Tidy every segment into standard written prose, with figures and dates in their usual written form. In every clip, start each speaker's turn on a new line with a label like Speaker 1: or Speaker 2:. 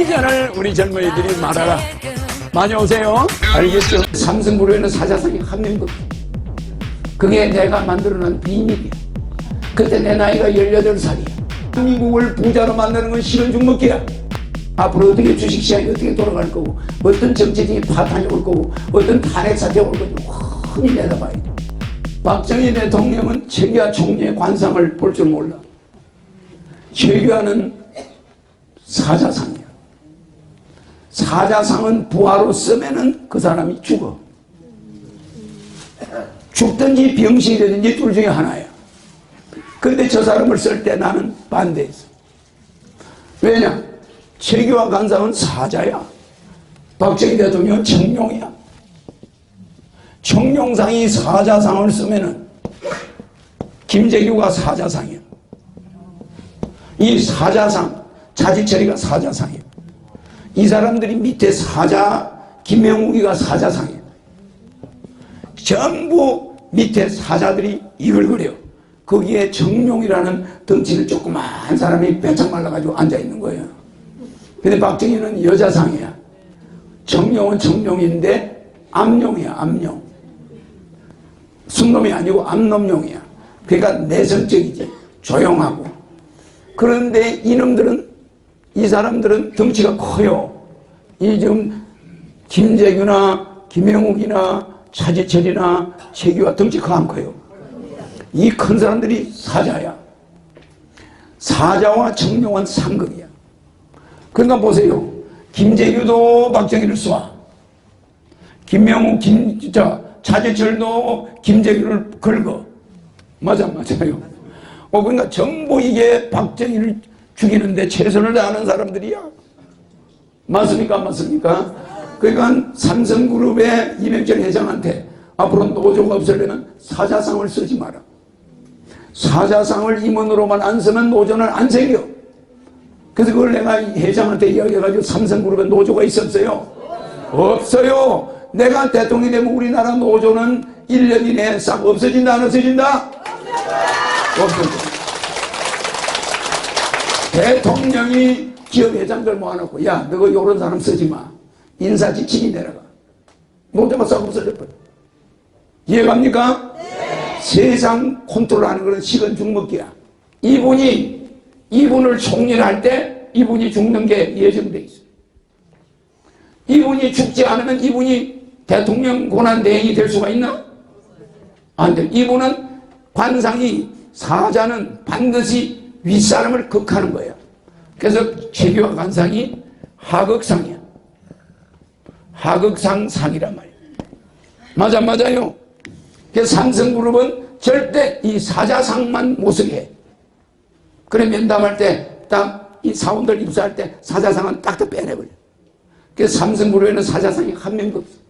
Speaker 1: 비전을 우리 젊은이들이 말하라. 많이 오세요. 알겠죠? 삼성그룹에는 사자성이 한 명도 없어. 그게 내가 만들어낸 비밀이야. 그때 내 나이가 18살이야. 한민국을 부자로 만드는 건 실은 죽먹기야. 앞으로 어떻게 주식시장이 어떻게 돌아갈 거고, 어떤 정치적인 파탄이 올 거고, 어떤 탄핵 사태가 올 거고 흔히 내다봐야 돼. 박정희 대통령은 최규하 총리의 관상을 볼 줄 몰라. 최규하는 사자상이야. 사자상은 부하로 쓰면은 그 사람이 죽어. 죽든지 병신이 되든지 둘 중에 하나야. 근데 저 사람을 쓸 때 나는 반대했어. 왜냐? 최규하 관상은 사자야. 박정희 대통령은 청룡이야. 청룡상이 사자상을 쓰면은 김재규가 사자상이야. 이 사자상, 자지철이가 사자상이야. 이 사람들이 밑에 사자, 김명욱이가 사자상이야. 전부 밑에 사자들이 이걸 그려. 거기에 청룡이라는 덩치를 조그만 사람이 빼짝 말라가지고 앉아있는 거예요. 근데 박정희는 여자상이야. 청룡은 청룡인데 암룡이야, 암룡. 순놈이 아니고 암놈룡이야. 그러니까 내성적이지. 조용하고. 그런데 이놈들은, 이 사람들은 덩치가 커요. 이 지금 김재규나 김영욱이나 차지철이나 최규하 덩치 커 안 커요? 이 큰 사람들이 사자야. 사자와 청룡은 상극이야. 그러니까 보세요. 김재규도 박정희를 쏴. 김명욱, 차지철도 김재규를 긁어. 맞아요. 그러니까 전부 이게 박정희를 죽이는데 최선을 다하는 사람들이야. 맞습니까? 안 맞습니까? 그러니까 삼성그룹의 이명철 회장한테 앞으로 노조가 없으려면 사자상을 쓰지 마라. 사자상을 임원으로만 안 쓰면 노조는 안 생겨. 그래서 그걸 내가 회장한테 이야기해가지고 삼성그룹에 노조가 있었어요? 없어요. 내가 대통령이 되면 우리나라 노조는 1년 이내에 싹 없어진다, 안 없어진다? 없어진다. 대통령이 기업 회장들 모아놓고, 야, 너가 이런 사람 쓰지 마. 인사지침이 내려가. 노조가 싹 없어져버려. 이해갑니까? 네. 세상 컨트롤하는 것은 식은 죽먹기야. 이분을 총리를 할 때 이분이 죽는 게 예정돼 있어. 이분이 죽지 않으면 이분이 대통령 권한대행이 될 수가 있나? 안 돼. 이분은 관상이, 사자는 반드시 윗사람을 극하는 거예요. 그래서 최규하 관상이 하극상이야. 하극상상이란 말이에요. 맞아요. 그래서 삼성그룹은 절대 이 사자상만 못 쓰게 해. 그래 면담할 때 딱 이 사원들 입사할 때 사자상은 딱 빼내버려. 그래서 삼성그룹에는 사자상이 한 명도 없어.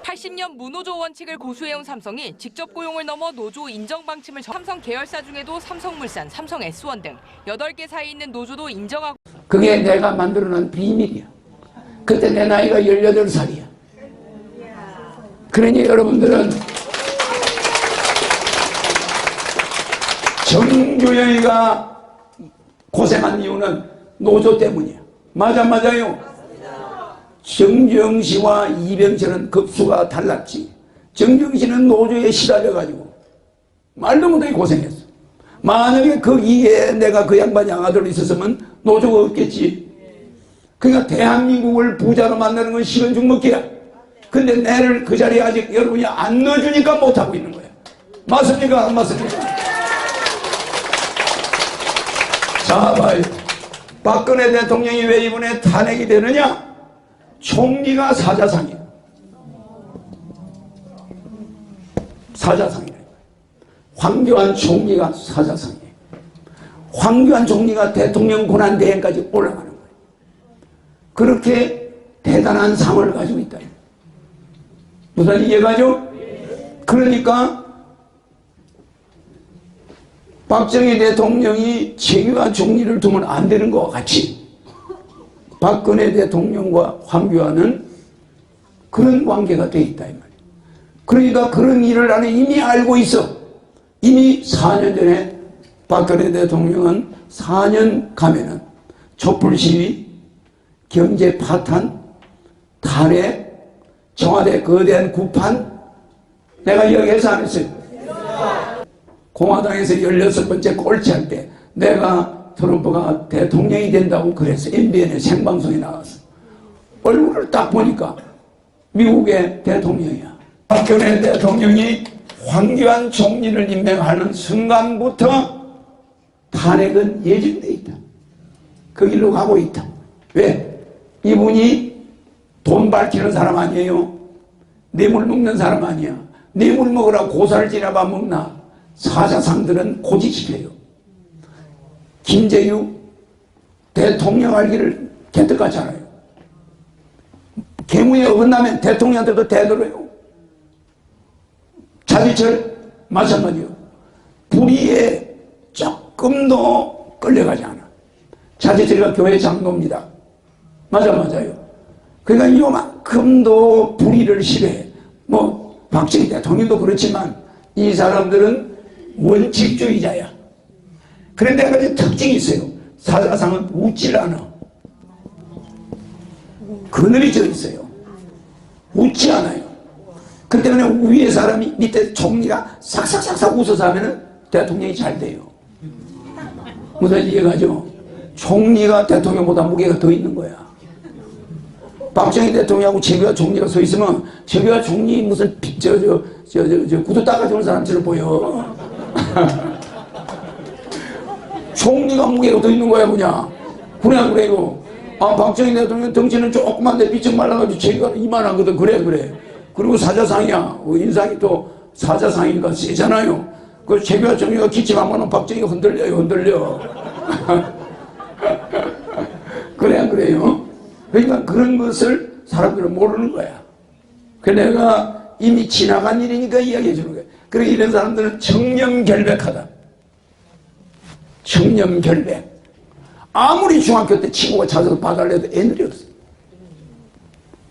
Speaker 2: 80년 무노조 원칙을 고수해온 삼성이 직접 고용을 넘어 노조 인정 방침을 삼성 계열사 중에도 삼성물산, 삼성 S1 등 8개사에 있는 노조도 인정하고.
Speaker 1: 그게 내가 만들어낸 비밀이야. 그때 내 나이가 18살이야. 그러니 여러분들은 정주영이가 고생한 이유는 노조 때문이야. 맞아요. 정주영 씨와 이병철은 급수가 달랐지. 정주영 씨는 노조에 시달려가지고 말도 못하게 고생했어. 만약에 거기에 내가 그 양반이 아들로 있었으면 노조가 없겠지. 그러니까 대한민국을 부자로 만드는 건 실은 죽먹기야. 근데 내를 그 자리에 아직 여러분이 안 넣어주니까 못하고 있는 거야. 맞습니까? 안 맞습니까? 자, 봐요. 박근혜 대통령이 왜 이번에 탄핵이 되느냐? 총리가 사자상이야. 사자상이야. 황교안 총리가 사자상이야. 황교안 총리가 대통령 권한대행까지 올라가는 거예요. 그렇게 대단한 상을 가지고 있다. 무슨 이해가죠? 그러니까 박정희 대통령이 최규하 총리를 두면 안 되는 것과 같이 박근혜 대통령과 황교안은 그런 관계가 돼 있다 이 말이에요. 그러니까 그런 일을 나는 이미 알고 있어. 이미 4년 전에 박근혜 대통령은 4년 가면은 촛불 시위, 경제 파탄, 탄핵, 청와대 거대한 구판, 내가 이야기해서 안 했어요. 공화당에서 16번째 꼴찌할 때 내가 트럼프가 대통령이 된다고 그래서 MBN의 생방송에 나왔어. 얼굴을 딱 보니까 미국의 대통령이야. 박근혜 대통령이 황교안 총리를 임명하는 순간부터 탄핵은 예정돼 있다. 그 길로 가고 있다. 왜? 이분이 돈 밝히는 사람 아니에요. 뇌물 먹는 사람 아니야. 뇌물 먹으라 고사를 지나봐 먹나. 사자상들은 고지시켜요. 김재유 대통령 알기를 개떡같잖아요. 계무에 어긋나면 대통령한테도 대들어요. 차지철 마찬가지요. 불의에 조금도 끌려가지 않아. 차지철이가 교회 장로입니다. 맞아요. 그러니까 요만큼도 불의를 싫어해. 뭐 박정희 대통령도 그렇지만 이 사람들은 원칙주의자야. 그런데 한 가지 특징이 있어요. 사자상은 웃질 않아. 그늘이 져 있어요. 웃지 않아요. 그 때문에 위에 사람이 밑에 총리가 싹싹싹싹 웃어서 하면은 대통령이 잘 돼요. 무슨 이해가죠? 총리가 대통령보다 무게가 더 있는 거야. 박정희 대통령하고 최규하 총리가 서 있으면 최규하 총리 무슨 구두 닦아주는 사람처럼 보여. 총리가 무게가 더 있는 거야 그냥. 그래요. 아 박정희 대통령 덩치는 조그만데 비쩍 말라가지고 최규하 이만하거든. 그래. 그리고 사자상이야. 인상이 또 사자상이니까 세잖아요. 그 최규하 총리가 기침 한 번은 박정희가 흔들려. 그래요. 그러니까 그런 것을 사람들은 모르는 거야. 그 내가 이미 지나간 일이니까 이야기해 주는 거야. 그리고 이런 사람들은 청렴결백하다. 청렴결백. 아무리 중학교 때 친구가 찾아서 봐달래도 애들이 없어.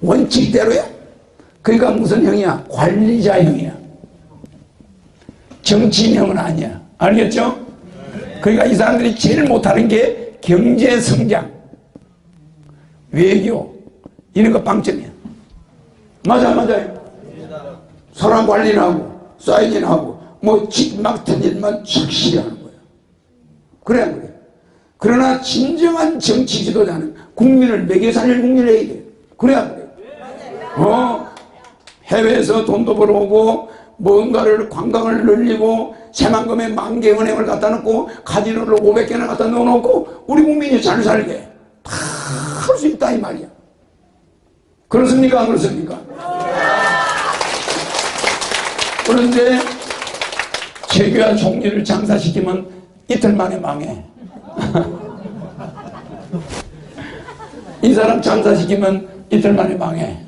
Speaker 1: 원칙대로야. 그러니까 무슨 형이야? 관리자형이야. 정치인형은 아니야. 알겠죠? 그러니까 이 사람들이 제일 못하는 게 경제성장, 외교 이런 거 빵점이야. 맞아요. 사람 관리는 하고 사인이나 하고 뭐 집 맡은 일만 착실히 하는 거야. 그래. 그러나 진정한 정치 지도자는 국민을 먹여 살릴 국민을 해야 돼. 그래. 해외에서 돈도 벌어오고 뭔가를 관광을 늘리고 새만금에 10,000개 은행을 갖다 놓고 카지노를 500개나 갖다 넣어놓고 우리 국민이 잘 살게 다 할 수 있다 이 말이야. 그렇습니까? 안 그렇습니까? 그런데 최규하 총리를 장사시키면 이틀 만에 망해. 이 사람 장사시키면 이틀 만에 망해.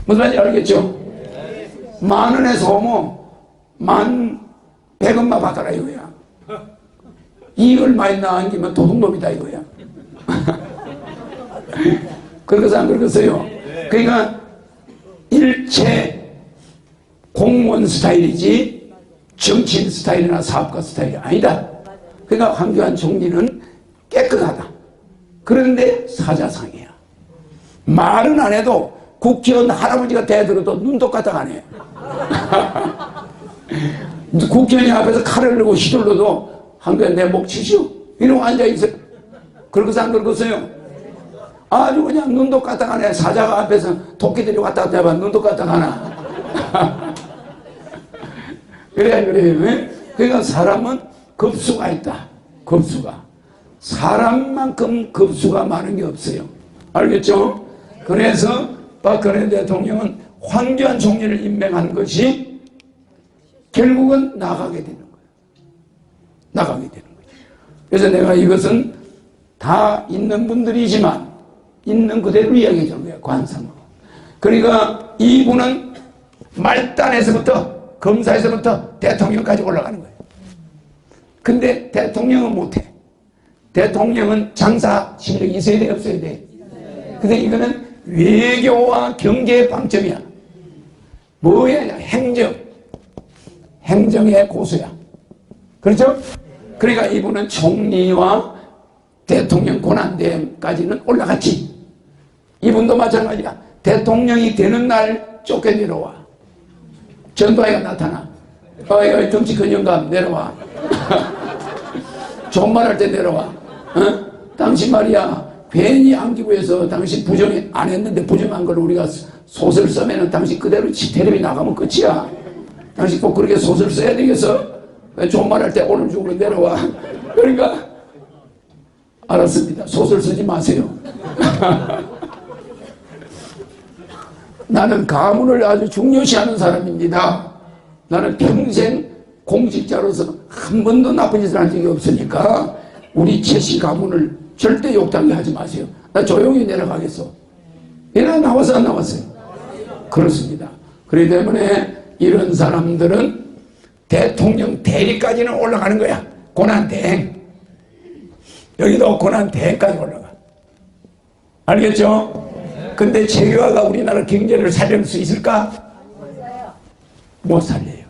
Speaker 1: 무슨 말인지 알겠죠? 10,000원에 소모 1,100원만 받아라 이거야. 이익을 많이 남기면 도둑놈이다 이거야. 그러겠어요 안 그러겠어요? 그러니까 일체 공무원 스타일이지 정치인 스타일이나 사업가 스타일이 아니다. 그러니까 황교안 총리는 깨끗하다. 그런데 사자상이야. 말은 안 해도 국회의원 할아버지가 대들어도 눈 똑같아 안 해. 국회의원이 앞에서 칼을 들고 휘둘러도 황교안 내 목 치시오 이러고 앉아있어요. 그러고서 안 그러겠어요? 아주 그냥 눈도 까딱하네. 사자가 앞에서 토끼들이 왔다 갔다 해봐 눈도 까딱하나. 그래. 그러니까 사람은 급수가 있다. 급수가. 사람만큼 급수가 많은 게 없어요. 알겠죠? 그래서 박근혜 대통령은 황교안 총리를 임명한 것이 결국은 나가게 되는 거예요. 그래서 내가 이것은 다 있는 분들이지만 있는 그대로 이야기해 주는 거예요. 관상으로. 그러니까 이분은 말단에서부터 검사에서부터 대통령까지 올라가는 거예요. 근데 대통령은 못해. 대통령은 장사 실력이 있어야 돼 없어야 돼? 근데 이거는 외교와 경제의 방점이야. 뭐야? 행정의 고수야. 그렇죠? 그러니까 이분은 총리와 대통령 권한대행까지는 올라갔지. 이분도 마찬가지야. 대통령이 되는 날 쫓겨내려와. 전두환이가 나타나. 어이 정치 근영감 내려와. 좋은 말 할 때 내려와. 어? 당신 말이야 괜히 안기부에서 당신 부정 안 했는데 부정한 걸 우리가 소설 쓰면은 당신 그대로 텔레비 나가면 끝이야. 당신 꼭 그렇게 소설 써야 되겠어? 좋은 말 할 때 오늘 중으로 내려와. 그러니까 알았습니다. 소설 쓰지 마세요. 나는 가문을 아주 중요시하는 사람입니다. 나는 평생 공직자로서 한 번도 나쁜 짓을 한 적이 없으니까 우리 최씨 가문을 절대 욕당하게 하지 마세요. 나 조용히 내려가겠어. 얘는 나와서 안 나왔어요? 그렇습니다. 그렇기 때문에 이런 사람들은 대통령 대리까지는 올라가는 거야. 고난대행. 여기도 고난대행까지 올라가. 알겠죠? 근데 재계화가 우리나라 경제를 살릴 수 있을까? 못 살려요.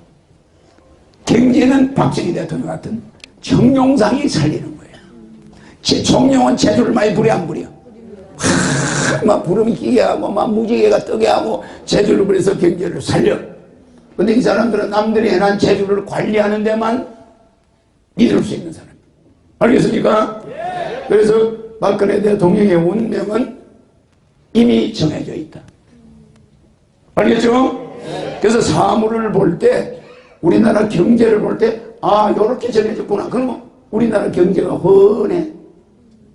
Speaker 1: 경제는 박정희 대통령 같은 정용상이 살리는 거예요. 정용은 재주를 많이 부려 안 부려? 막 부르면 끼게 하고 막 무지개가 뜨게 하고 재주를 부려서 경제를 살려. 근데 이 사람들은 남들이 해난 재주를 관리하는 데만 믿을 수 있는 사람. 알겠습니까? 그래서 박근혜 대통령의 운명은 이미 정해져 있다. 알겠죠? 그래서 사물을 볼 때 우리나라 경제를 볼 때 아 요렇게 정해졌구나. 그러면 우리나라 경제가 훤해.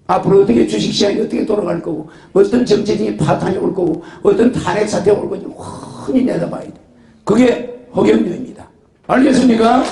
Speaker 1: 앞으로 어떻게 주식시장이 어떻게 돌아갈 거고 어떤 정치적인 파탄이 올 거고 어떤 탄핵 사태가 올 건지 훤히 내다봐야 돼. 그게 허경영입니다. 알겠습니까?